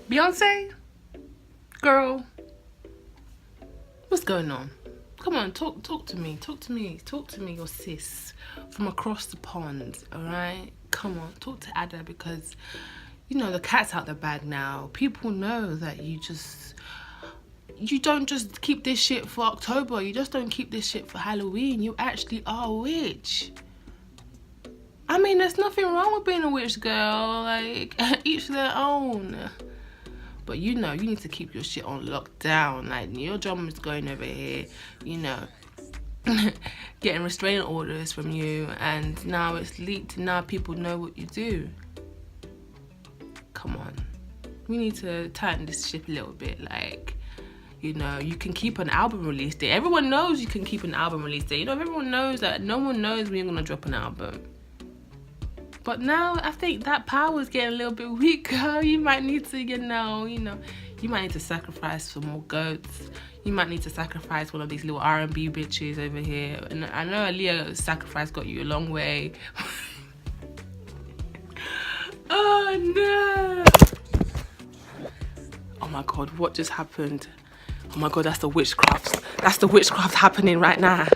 Beyonce, girl, what's going on? Come on, talk to me, your sis from across the pond, alright? Come on, talk to Ada, because you know the cat's out the bag now. People know that you don't just keep this shit for October, you just don't keep this shit for Halloween, you actually are a witch. I mean, there's nothing wrong with being a witch, girl, like, each their own. But you know, you need to keep your shit on lockdown. Like, your drama's going over here, you know, getting restraining orders from you, and now it's leaked, and now people know what you do. Come on. We need to tighten this ship a little bit. Like, you know, you can keep an album release date. Everyone knows you can keep an album release date. You know, everyone knows that no one knows when you're going to drop an album. But now I think that power is getting a little bit weaker. You might need to, you might need to sacrifice for more goats. You might need to sacrifice one of these little R&B bitches over here. And I know Aaliyah's sacrifice got you a long way. Oh no! Oh my God, what just happened? Oh my God, that's the witchcraft. That's the witchcraft happening right now.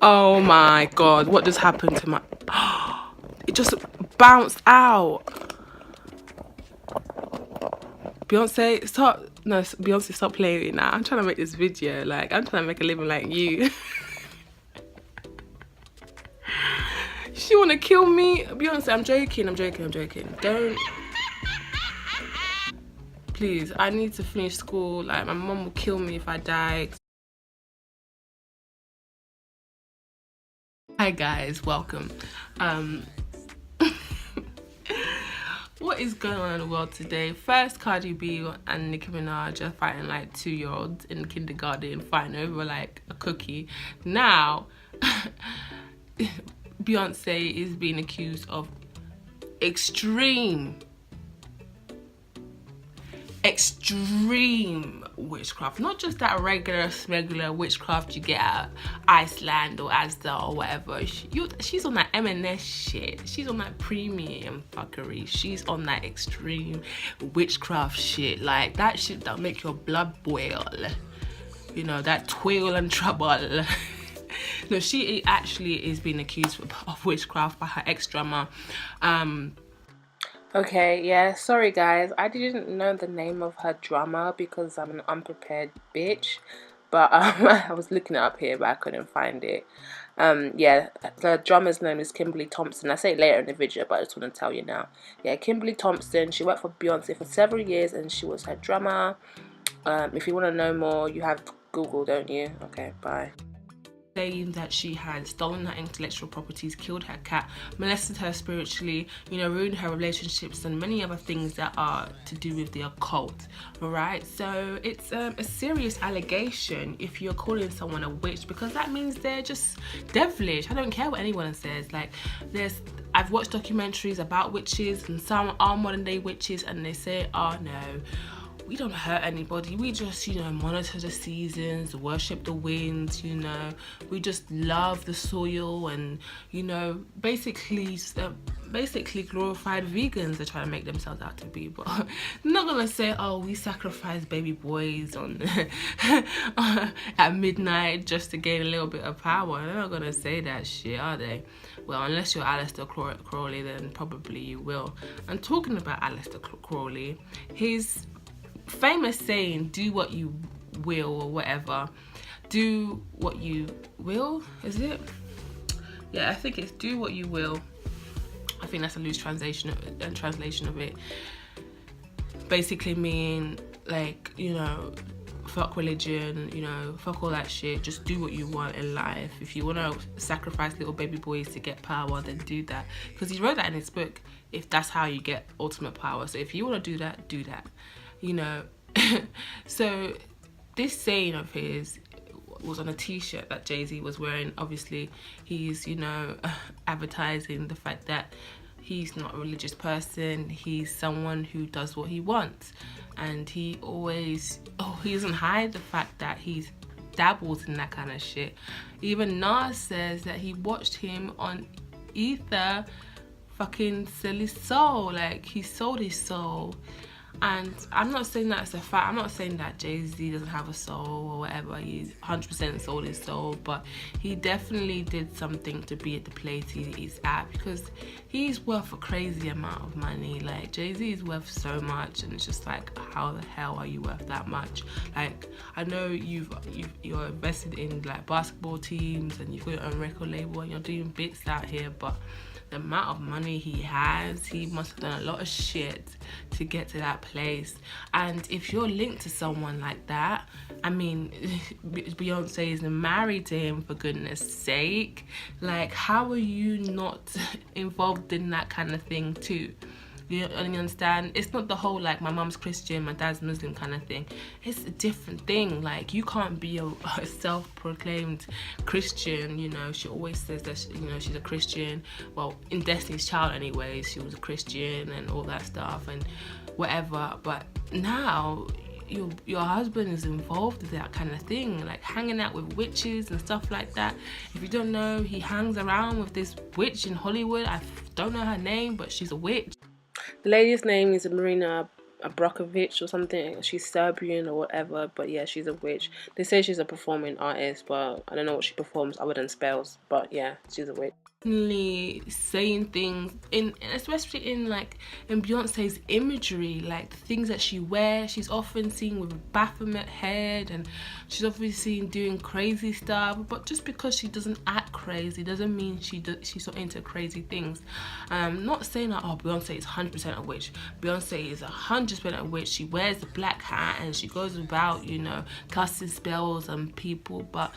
Oh my God, what just happened to my... It just bounced out. Beyonce, stop playing it now. I'm trying to make this video. Like, I'm trying to make a living like you. She wanna kill me? Beyonce, I'm joking. Don't. Please, I need to finish school. Like, my mom will kill me if I die. Hi guys, welcome. What is going on in the world today? First, Cardi B and Nicki Minaj are fighting like 2-year-olds in kindergarten, fighting over like a cookie. Now, Beyonce is being accused of extreme witchcraft. Not just that regular witchcraft you get at Iceland or Asda or whatever. She's on that M&S shit. She's on that premium fuckery. She's on that extreme witchcraft shit. Like, that shit that'll make your blood boil. You know, that twirl and trouble. No, she actually is being accused of witchcraft by her ex-drummer. Okay, yeah, sorry guys, I didn't know the name of her drummer because I'm an unprepared bitch, but I was looking it up here but I couldn't find it. Yeah, the drummer's name is Kimberly Thompson. I say it later in the video, but I just want to tell you now. Yeah, Kimberly Thompson, she worked for Beyonce for several years and she was her drummer. If you want to know more, you have Google, don't you? Okay, bye. Saying that she had stolen her intellectual properties, killed her cat, molested her spiritually, you know, ruined her relationships and many other things that are to do with the occult. Alright, so it's a serious allegation if you're calling someone a witch, because that means they're just devilish. I don't care what anyone says. Like, I've watched documentaries about witches and some are modern day witches and they say, oh no, we don't hurt anybody, we just, you know, monitor the seasons, worship the winds, you know, we just love the soil, and, you know, basically glorified vegans are trying to make themselves out to be. But I'm not gonna say, oh, we sacrifice baby boys on at midnight just to gain a little bit of power. They're not gonna say that shit, are they? Well, unless you're Aleister Crowley, then probably you will. And talking about Aleister Crowley, his famous saying, do what you will, or whatever, do what you will, is it? Yeah, I think it's do what you will. I think that's a loose translation of it. Basically mean, like, you know, fuck religion, you know, fuck all that shit, just do what you want in life. If you want to sacrifice little baby boys to get power, then do that, because he wrote that in his book, if that's how you get ultimate power. So if you want to do that, you know. So this saying of his was on a t-shirt that Jay-Z was wearing. Obviously he's, you know, advertising the fact that he's not a religious person, he's someone who does what he wants, and he doesn't hide the fact that he's dabbles in that kind of shit. Even Nas says that he watched him on Ether fucking sell his soul, like he sold his soul. And I'm not saying that it's a fact. I'm not saying that Jay-Z doesn't have a soul or whatever. He's 100% sold his soul, but he definitely did something to be at the place he's at, because he's worth a crazy amount of money. Like, Jay-Z is worth so much, and it's just like, how the hell are you worth that much? Like, I know you're invested in like basketball teams, and you've got your own record label, and you're doing bits out here, but the amount of money he has, he must have done a lot of shit to get to that place. And if you're linked to someone like that, I mean, Beyonce is married to him, for goodness sake. Like, how are you not involved in that kind of thing too? You understand? It's not the whole like my mum's Christian, my dad's Muslim kind of thing. It's a different thing. Like, you can't be a self-proclaimed Christian. You know, she always says that she's a Christian. Well, in Destiny's Child anyways, she was a Christian and all that stuff and whatever. But now your husband is involved with that kind of thing, like hanging out with witches and stuff like that. If you don't know, he hangs around with this witch in Hollywood. I don't know her name, but she's a witch. The lady's name is Marina Abrakovich or something. She's Serbian or whatever, but yeah, she's a witch. They say she's a performing artist, but I don't know what she performs other than spells. But yeah, she's a witch. Saying things especially in Beyonce's imagery, like the things that she wears. She's often seen with a Baphomet head, and she's obviously seen doing crazy stuff. But just because she doesn't act crazy doesn't mean she's not into crazy things. Not saying that Beyonce is 100% a witch. Beyonce is 100% a witch. She wears the black hat and she goes about, casting spells on people. But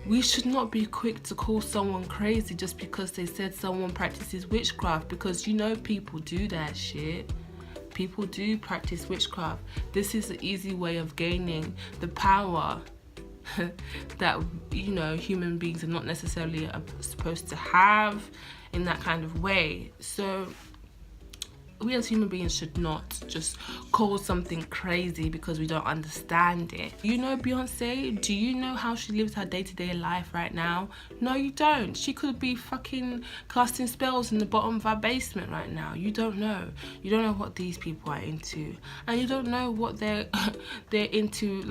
we should not be quick to call someone crazy just because they said someone practices witchcraft, because people do that shit. People do practice witchcraft. This is the easy way of gaining the power that human beings are not necessarily supposed to have in that kind of way. So we as human beings should not just call something crazy because we don't understand it. You know Beyonce? Do you know how she lives her day-to-day life right now? No, you don't. She could be fucking casting spells in the bottom of our basement right now. You don't know. You don't know what these people are into. And you don't know what they're into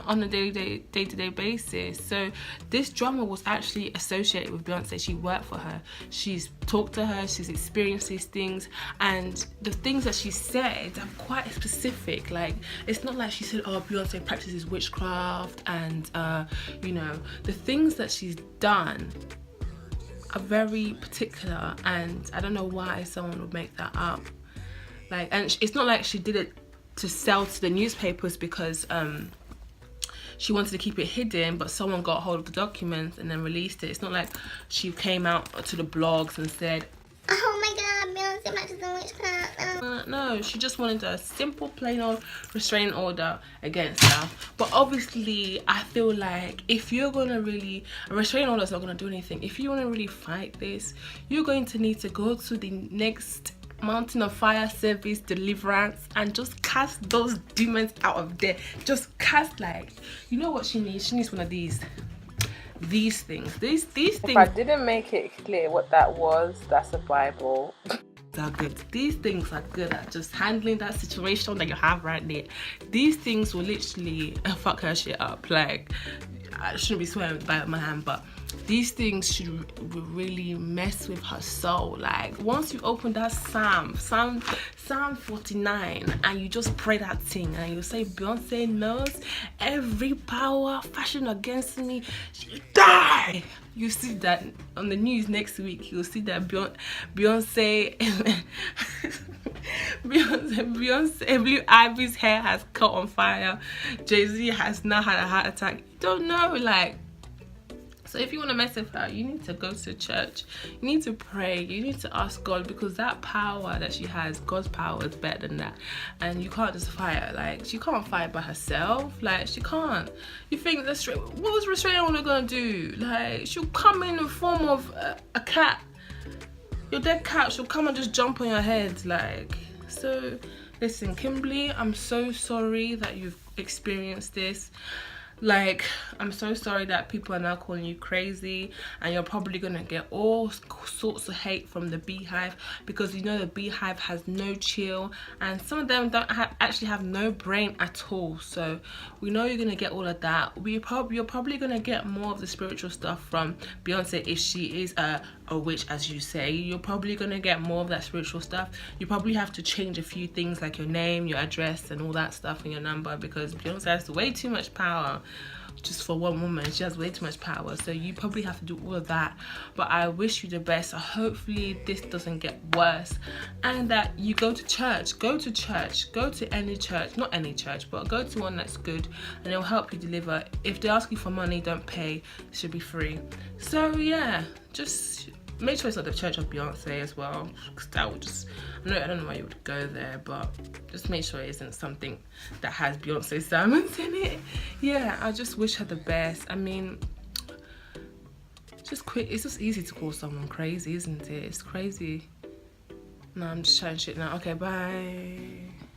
on a day-to-day basis. So this drama was actually associated with Beyonce. She worked for her. She's talked to her. She's experienced these things. And the things that she said are quite specific. Like, it's not like she said, Beyonce practices witchcraft, and the things that she's done are very particular, and I don't know why someone would make that up. And it's not like she did it to sell to the newspapers because she wanted to keep it hidden, but someone got hold of the documents and then released it. It's not like she came out to the blogs and said, "Oh my God, Beyonce practices witchcraft." No, she just wanted a simple, plain old restraining order against her. But obviously, I feel like if you're gonna a restraining order is not gonna do anything. If you wanna really fight this, you're going to need to go to the next Mountain of Fire Service Deliverance and just cast those demons out of there. Just cast, you know what she needs? She needs one of these things. These things. If I didn't make it clear what that was, that's a Bible. Are good. These things are good at just handling that situation that you have right there. These things will literally fuck her shit up. I shouldn't be swearing with the Bible in my hand, but these things should really mess with her soul. Once you open that Psalm 49, and you just pray that thing, and you say, Beyonce knows every power fashioned against me, she die. You see that on the news next week. You'll see that Beyonce Blue Ivy's hair has caught on fire. Jay-Z has now had a heart attack. You don't know, So if you want to mess with her, you need to go to church. You need to pray. You need to ask God, because that power that she has, God's power, is better than that. And you can't just fight her. She can't fight by herself. She can't. You think what was restraining order gonna do? She'll come in the form of a cat. Your dead cat. She'll come and just jump on your head. So listen, Kimberly, I'm so sorry that you've experienced this. Like, I'm so sorry that people are now calling you crazy, and you're probably gonna get all sorts of hate from the Beehive, because you know the Beehive has no chill, and some of them don't actually have no brain at all. So we know you're gonna get all of that. You're probably gonna get more of the spiritual stuff from Beyonce if she is a witch, as you say. You're probably gonna get more of that spiritual stuff. You probably have to change a few things like your name, your address, and all that stuff, and your number, because Beyonce has way too much power just for one woman. She has way too much power, so you probably have to do all of that. But I wish you the best. Hopefully this doesn't get worse, and that you go to church. Go to any church, not any church, but go to one that's good, and it'll help you deliver. If they ask you for money, don't pay. It should be free. So yeah, just make sure it's not the Church of Beyonce as well, because that would just, I don't know why you would go there, but just make sure it isn't something that has Beyonce sermons in it. Yeah, I just wish her the best. I mean, just quit. It's just easy to call someone crazy, isn't it? It's crazy. No, I'm just chatting shit now. Okay, bye.